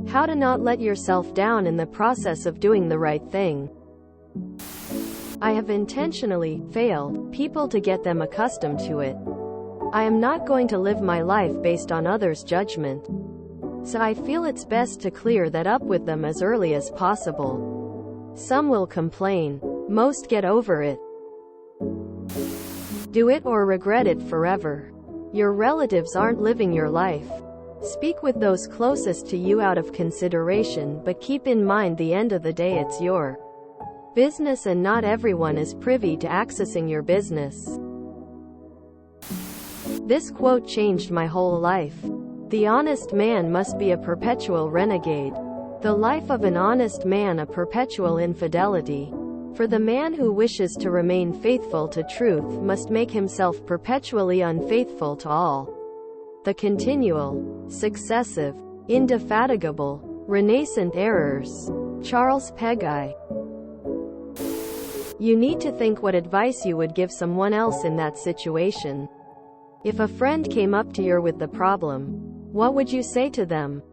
How to not let yourself down in the process of doing the right thing. I have intentionally failed people to get them accustomed to it. I am not going to live my life based on others' judgment. So I feel it's best to clear that up with them as early as possible. Some will complain. Most get over it. Do it or regret it forever. Your relatives aren't living your life. Speak with those closest to you out of consideration, but keep in mind the end of the day it's your business and not everyone is privy to accessing your business. This quote changed my whole life. The honest man must be a perpetual renegade. The life of an honest man a perpetual infidelity. For the man who wishes to remain faithful to truth must make himself perpetually unfaithful to all. The continual, successive, indefatigable, renascent errors. Charles Peggy. You need to think what advice you would give someone else in that situation. If a friend came up to you with the problem, what would you say to them?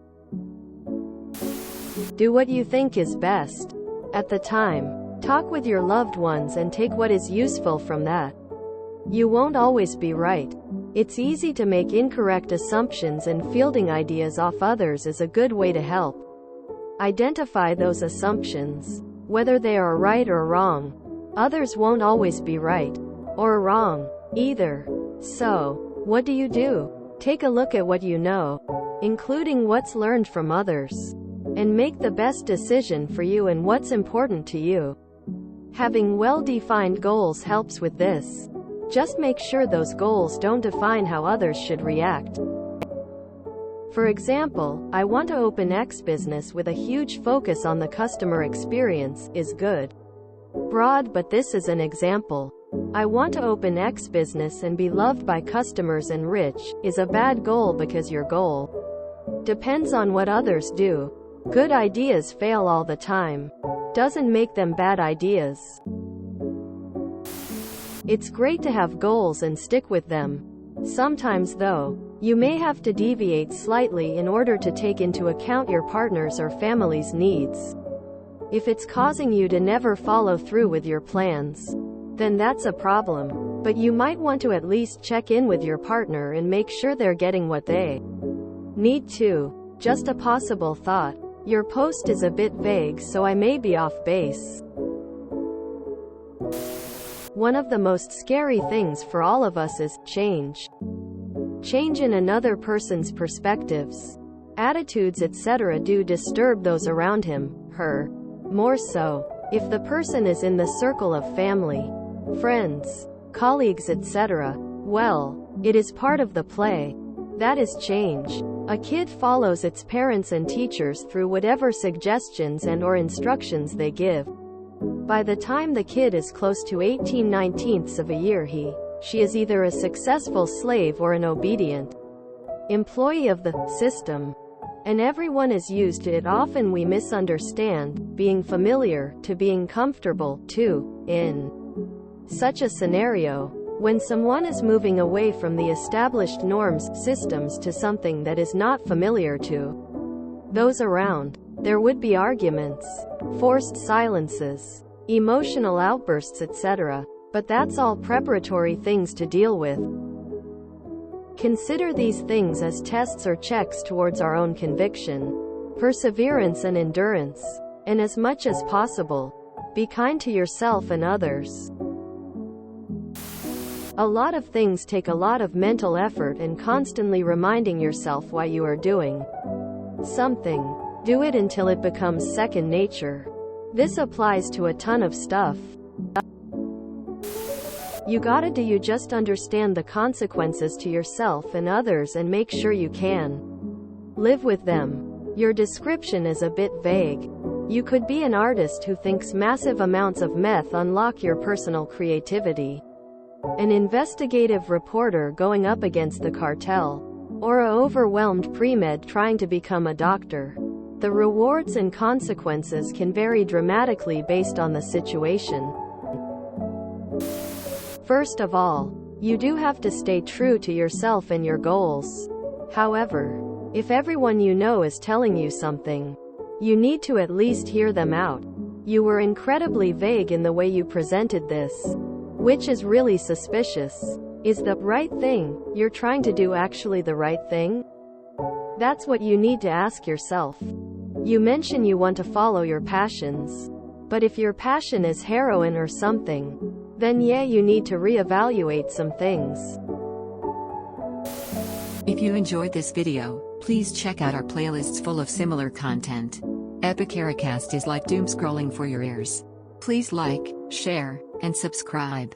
Do what you think is best at the time. Talk with your loved ones and take what is useful from that. You won't always be right. It's easy to make incorrect assumptions, and fielding ideas off others is a good way to help. Identify those assumptions, whether they are right or wrong. Others won't always be right or wrong either. So, what do? Take a look at what you know, including what's learned from others, and make the best decision for you and what's important to you. Having well-defined goals helps with this. Just make sure those goals don't define how others should react. For example, I want to open X business with a huge focus on the customer experience, is good. Broad, but this is an example. I want to open X business and be loved by customers and rich, is a bad goal because your goal depends on what others do. Good ideas fail all the time. Doesn't make them bad ideas. It's great to have goals and stick with them. Sometimes though, you may have to deviate slightly in order to take into account your partner's or family's needs. If it's causing you to never follow through with your plans, then that's a problem. But you might want to at least check in with your partner and make sure they're getting what they need too. Just a possible thought. Your post is a bit vague, so I may be off base. One of the most scary things for all of us is change. Change in another person's perspectives, attitudes, etc. do disturb those around him, her. More so, if the person is in the circle of family, friends, colleagues, etc. Well, it is part of the play. That is change. A kid follows its parents and teachers through whatever suggestions and or instructions they give. By the time the kid is close to 18/19 of a year, she is either a successful slave or an obedient employee of the system. And everyone is used to it. Often we misunderstand being familiar to being comfortable too. In such a scenario, when someone is moving away from the established norms, systems to something that is not familiar to those around, there would be arguments, forced silences, emotional outbursts, etc. But that's all preparatory things to deal with. Consider these things as tests or checks towards our own conviction, perseverance and endurance. And as much as possible, be kind to yourself and others. A lot of things take a lot of mental effort and constantly reminding yourself why you are doing something. Do it until it becomes second nature. This applies to a ton of stuff. You gotta do. You just understand the consequences to yourself and others and make sure you can live with them. Your description is a bit vague. You could be an artist who thinks massive amounts of meth unlock your personal creativity, an investigative reporter going up against the cartel, or a overwhelmed pre-med trying to become a doctor. The rewards and consequences can vary dramatically based on the situation. First of all, you do have to stay true to yourself and your goals. However, If everyone you know is telling you something, you need to at least hear them out. You were incredibly vague in the way you presented this, which is really suspicious. Is the right thing you're trying to do actually the right thing? That's what you need to ask yourself. You mention you want to follow your passions, but if your passion is heroin or something, then yeah, you need to reevaluate some things. If you enjoyed this video, please check out our playlists full of similar content. Epicaricast is like doom scrolling for your ears. Please like, share, and subscribe.